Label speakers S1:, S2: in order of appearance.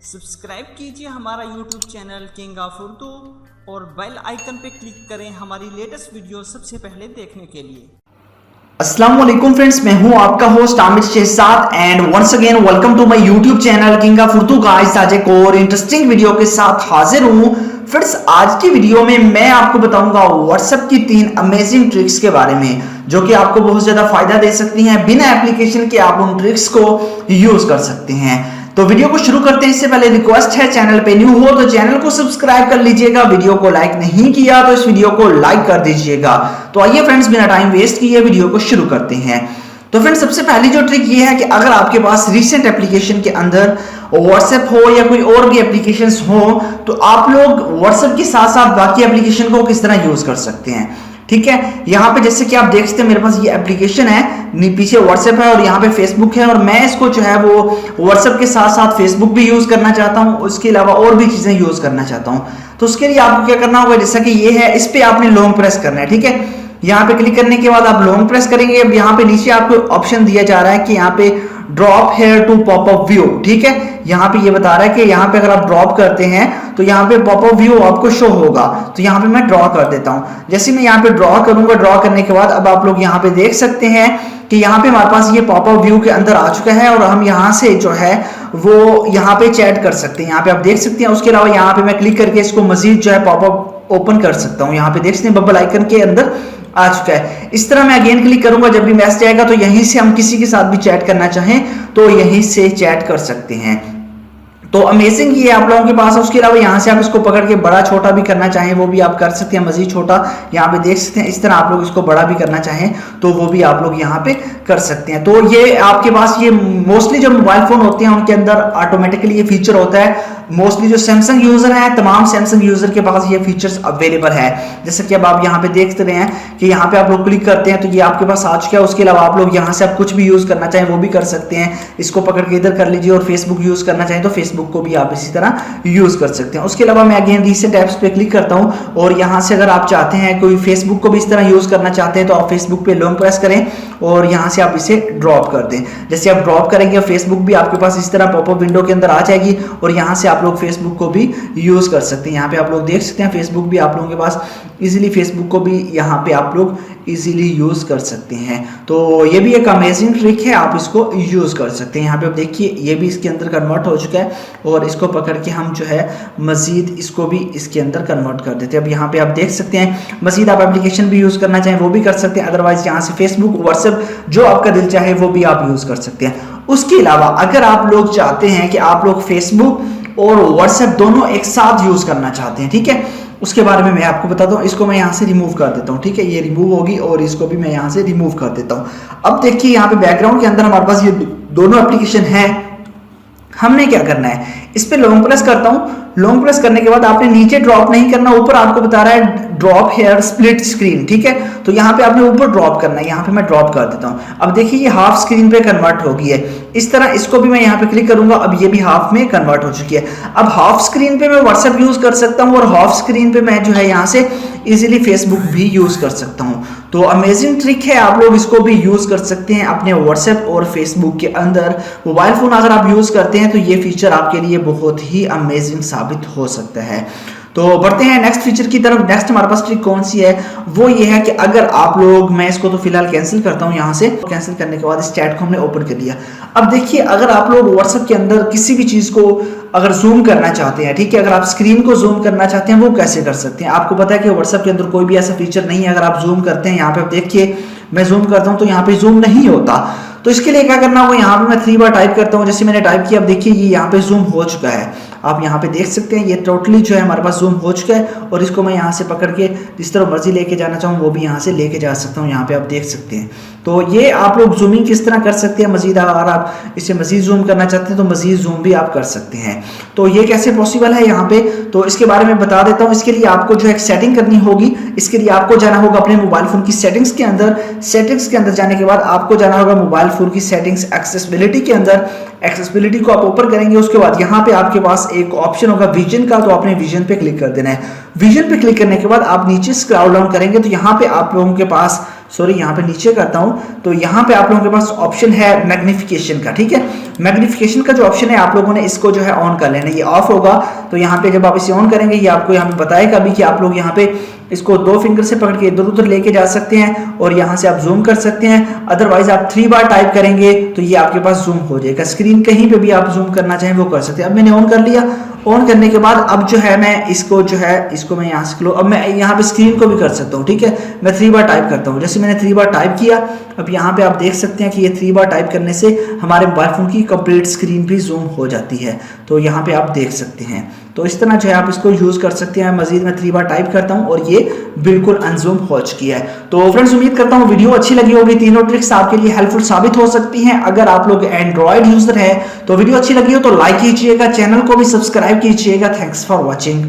S1: Subscribe कीजिए हमारा YouTube channel king of Urdu और बेल आइकन पे क्लिक करें हमारी लेटेस्ट वीडियो सबसे पहले देखने के लिए।
S2: अस्सलाम वालेकुम फ्रेंड्स, मैं हूं आपका host Aamir Shahzad and once again welcome to my YouTube channel king of Urdu. Guys आज एक और इंटरेस्टिंग वीडियो के साथ हाजिर हूं। फ्रेंड्स आज की वीडियो में मैं आपको बताऊंगा व्हाट्सएप की 3 अमेजिंग ट्रिक्स के बारे में जो कि आपको बहुत ज्यादा फायदा दे सकती हैं। बिना एप्लीकेशन के आप उन ट्रिक्स को यूज कर सकते हैं। तो वीडियो को शुरू करते हैं इससे पहले रिक्वेस्ट है, चैनल पे न्यू हो तो चैनल को सब्सक्राइब कर लीजिएगा। वीडियो को लाइक नहीं किया तो इस वीडियो को लाइक कर दीजिएगा। तो आइए फ्रेंड्स बिना टाइम वेस्ट किए वीडियो को शुरू करते हैं। तो फ्रेंड्स सबसे पहली जो ट्रिक ये है कि अगर आपके पास रिसेंट एप्लीकेशन के अंदर व्हाट्सएप हो या कोई और भी एप्लीकेशंस हो तो आप लोग व्हाट्सएप के साथ साथ बाकी एप्लीकेशन को किस तरह यूज कर सकते हैं। ठीक है, यहाँ पे जैसे कि आप देख सकते हैं मेरे पास ये एप्लीकेशन है, पीछे व्हाट्सएप है और यहाँ पे फेसबुक है और मैं इसको जो है वो व्हाट्सएप के साथ साथ फेसबुक भी यूज करना चाहता हूँ, उसके अलावा और भी चीजें यूज करना चाहता हूँ। तो उसके लिए आपको क्या करना होगा, जैसा कि ये है इस पे आपने लॉन्ग प्रेस करना है। ठीक है, यहाँ पे क्लिक करने के बाद आप लॉन्ग प्रेस करेंगे। अब यहाँ पे नीचे आपको ऑप्शन दिया जा रहा है कि यहाँ पे drop here to popup view. ठीक है, यहाँ पे ये बता रहा है कि यहाँ पे अगर आप ड्रॉप करते हैं तो यहाँ पे पॉपअप व्यू आपको शो होगा। तो यहाँ पे मैं ड्रॉ कर देता हूँ। जैसे मैं यहाँ पे ड्रॉ करूंगा, ड्रॉ करने के बाद अब आप लोग यहाँ पे देख सकते हैं कि यहाँ पे हमारे पास ये पॉपअप व्यू के अंदर आ चुका है और हम यहाँ से जो है वो यहाँ पे चैट कर सकते हैं। यहाँ पे आप देख सकते हैं। उसके अलावा यहाँ पे मैं क्लिक करके इसको मजीद जो है पॉपअप ओपन कर सकता हूँ। यहाँ पे देख सकते हैं बबल आइकन के अंदर आ चुका है। इस तरह मैं अगेन क्लिक करूंगा, जब भी मैसेज आएगा तो यहीं से हम किसी के साथ भी चैट करना चाहें तो यहीं से चैट कर सकते हैं। तो अमेजिंग ये आप लोगों के पास है। उसके अलावा यहाँ से आप इसको पकड़ के बड़ा छोटा भी करना चाहें वो भी आप कर सकते हैं, मजीद छोटा। यहाँ पे देख सकते हैं इस तरह आप लोग इसको बड़ा भी करना चाहें तो वो भी आप लोग यहाँ पे कर सकते हैं। तो ये आपके पास ये मोस्टली जो मोबाइल फोन होते हैं उनके अंदर ऑटोमेटिकली ये फीचर होता है। मोस्टली जो सैमसंग यूजर है, तमाम सैमसंग यूजर के पास ये फीचर्स अवेलेबल है। जैसे कि अब आप यहाँ पे देख रहे हैं कि यहाँ पे आप लोग क्लिक करते हैं तो ये आपके पास आ चुका है। उसके अलावा आप लोग यहाँ से आप कुछ भी यूज करना चाहें वो भी कर सकते हैं। इसको पकड़ के इधर कर लीजिए और फेसबुक यूज करना चाहें तो फेसबुक को भी आप इसी तरह यूज कर सकते हैं। उसके अलावा मैं अगेन रीसेंट ऐप्स पे क्लिक करता हूँ और यहाँ से अगर आप चाहते हैं कोई फेसबुक को भी इस तरह यूज करना चाहते हैं तो आप फेसबुक पे लॉन्ग प्रेस करें और यहाँ से आप इसे ड्रॉप कर दें। जैसे आप ड्रॉप करेंगे फेसबुक भी आपके पास इस तरह पॉपअप विंडो के अंदर आ जाएगी और यहाँ से आप लोग फेसबुक को भी यूज कर सकते हैं। यहाँ पे आप लोग देख सकते हैं फेसबुक भी आप लोगों के पास इजीली, फेसबुक को भी यहाँ पे आप लोग इजीली यूज कर सकते हैं। तो ये भी एक अमेजिंग ट्रिक है, आप इसको यूज कर सकते हैं। यहाँ पे आप देखिए ये भी इसके अंदर कन्वर्ट हो चुका है और इसको पकड़ के हम जो है मजीद इसको भी इसके अंदर कन्वर्ट कर देते हैं। अब यहाँ पे आप देख सकते हैं मजीद आप एप्लीकेशन भी यूज करना चाहें वो भी कर सकते हैं। अदरवाइज यहाँ से फेसबुक, व्हाट्सएप जो आपका दिल चाहे वो भी आप यूज कर सकते हैं। उसके अलावा अगर आप लोग चाहते हैं कि आप लोग फेसबुक और व्हाट्सएप दोनों एक साथ यूज करना चाहते हैं, ठीक है, उसके बारे में मैं आपको बताता हूँ। इसको मैं यहाँ से रिमूव कर देता हूँ। ठीक है, ये रिमूव होगी और इसको भी मैं यहाँ से रिमूव कर देता हूँ। अब देखिए यहाँ पे बैकग्राउंड के अंदर हमारे पास ये दोनों एप्लीकेशन है। हमने क्या करना है, इस पे लॉन्ग प्रेस करता हूँ। लॉन्ग प्रेस करने के बाद आपने नीचे ड्रॉप नहीं करना, ऊपर आपको बता रहा है ड्रॉप हेयर स्प्लिट स्क्रीन। ठीक है, तो यहाँ पे आपने ऊपर ड्रॉप करना है। यहाँ पे मैं ड्रॉप कर देता हूँ। अब देखिए ये हाफ स्क्रीन पे कन्वर्ट हो गई है। इस तरह इसको भी मैं यहाँ पे क्लिक करूंगा, अब ये भी हाफ में कन्वर्ट हो चुकी है। अब हाफ स्क्रीन पे मैं व्हाट्सएप यूज कर सकता हूँ और हाफ स्क्रीन पे मैं जो है यहाँ से इजीली फेसबुक भी यूज कर सकता हूँ। तो अमेजिंग ट्रिक है, आप लोग इसको भी यूज कर सकते हैं अपने व्हाट्सएप और फेसबुक के अंदर। मोबाइल फोन अगर आप यूज करते हैं तो ये फीचर आपके लिए बहुत ही अमेजिंग साबित हो सकता है। तो बढ़ते हैं नेक्स्ट फीचर की तरफ। नेक्स्ट हमारे पास ट्रिक कौन सी है, वो ये है कि अगर आप लोग, मैं इसको तो फिलहाल कैंसिल करता हूं, यहाँ से कैंसिल करने के बाद इस चैट को हमने ओपन कर लिया। अब देखिए अगर आप लोग व्हाट्सएप के अंदर किसी भी चीज को अगर जूम करना चाहते हैं, ठीक है, अगर आप स्क्रीन को जूम करना चाहते हैं वो कैसे कर सकते हैं। आपको पता है कि व्हाट्सएप के अंदर कोई भी ऐसा फीचर नहीं है। अगर आप जूम करते हैं, यहाँ पे आप देखिए मैं जूम करता हूँ तो यहाँ पे जूम नहीं होता। तो इसके लिए क्या करना होगा, यहाँ पे मैं 3 बार टाइप करता हूँ। जैसे मैंने टाइप किया, अब देखिए ये यहाँ पे जूम हो चुका है। आप यहाँ पे देख सकते हैं ये टोटली जो है हमारे पास जूम हो चुका है और इसको मैं यहाँ से पकड़ के जिस तरह मर्जी लेके जाना चाहूँ वो भी यहाँ से लेके जा सकता हूँ। यहाँ पे आप देख सकते हैं। तो ये आप लोग जूमिंग किस तरह कर सकते हैं मजीद, अगर आप इसे मजीद जूम करना चाहते हैं तो मजीद जूम भी आप कर सकते हैं। तो ये कैसे पॉसिबल है यहाँ पे, तो इसके बारे में बता देता हूँ। इसके लिए आपको जो एक सेटिंग करनी होगी। इसके लिए आपको जाना होगा अपने मोबाइल फोन की सेटिंग्स के अंदर। सेटिंग्स के अंदर जाने के बाद आपको जाना होगा मोबाइल फोन की सेटिंग्स, एक्सेसिबिलिटी के अंदर। एक्सेसिबिलिटी को आप ओपन करेंगे, उसके बाद यहाँ पे आपके पास एक ऑप्शन होगा विजन का, तो आपने विजन पे क्लिक कर देना है। विजन पे क्लिक करने के बाद आप नीचे स्क्रॉल डाउन करेंगे तो यहाँ पे आप लोगों के पास सॉरी यहाँ पे नीचे करता हूँ, तो यहाँ पे आप लोगों के पास ऑप्शन है मैग्निफिकेशन का। ठीक है, मैग्निफिकेशन का जो ऑप्शन है आप लोगों ने इसको जो है ऑन कर लेना, ये ऑफ होगा। तो यहाँ पे जब आप इसे ऑन करेंगे ये आपको यहाँ पे बताएगा भी कि आप लोग यहाँ पे इसको 2 फिंगर से पकड़ के इधर उधर लेके जा सकते हैं और यहाँ से आप जूम कर सकते हैं। अदरवाइज आप 3 बार टाइप करेंगे तो ये आपके पास जूम हो जाएगा। स्क्रीन कहीं पे भी आप जूम करना चाहें वो कर सकते हैं। अब मैंने ऑन कर लिया। ऑन करने के बाद अब जो है मैं इसको जो है इसको मैं यहाँ से अब मैं यहाँ पे स्क्रीन को भी कर सकता हूँ। ठीक है, मैं 3 बार टाइप करता हूँ। जैसे मैंने 3 बार टाइप किया, अब यहाँ पे आप देख सकते हैं कि ये 3 बार टाइप करने से हमारे मोबाइल फोन की कंप्लीट स्क्रीन भी जूम हो जाती है। तो यहाँ पे आप देख सकते हैं। तो इस तरह जो है आप इसको यूज कर सकते हैं। मजीद मैं 3 बार टाइप करता हूँ और ये बिल्कुल अनजूम हो चुकी है। तो फ्रेंड्स उम्मीद करता हूँ वीडियो अच्छी लगी होगी। तीनों ट्रिक्स आपके लिए हेल्पफुल साबित हो सकती हैं। अगर आप लोग एंड्रॉइड यूजर है तो वीडियो अच्छी लगी हो तो लाइक कीजिएगा, चैनल को भी सब्सक्राइब कीजिएगा। Thanks for watching.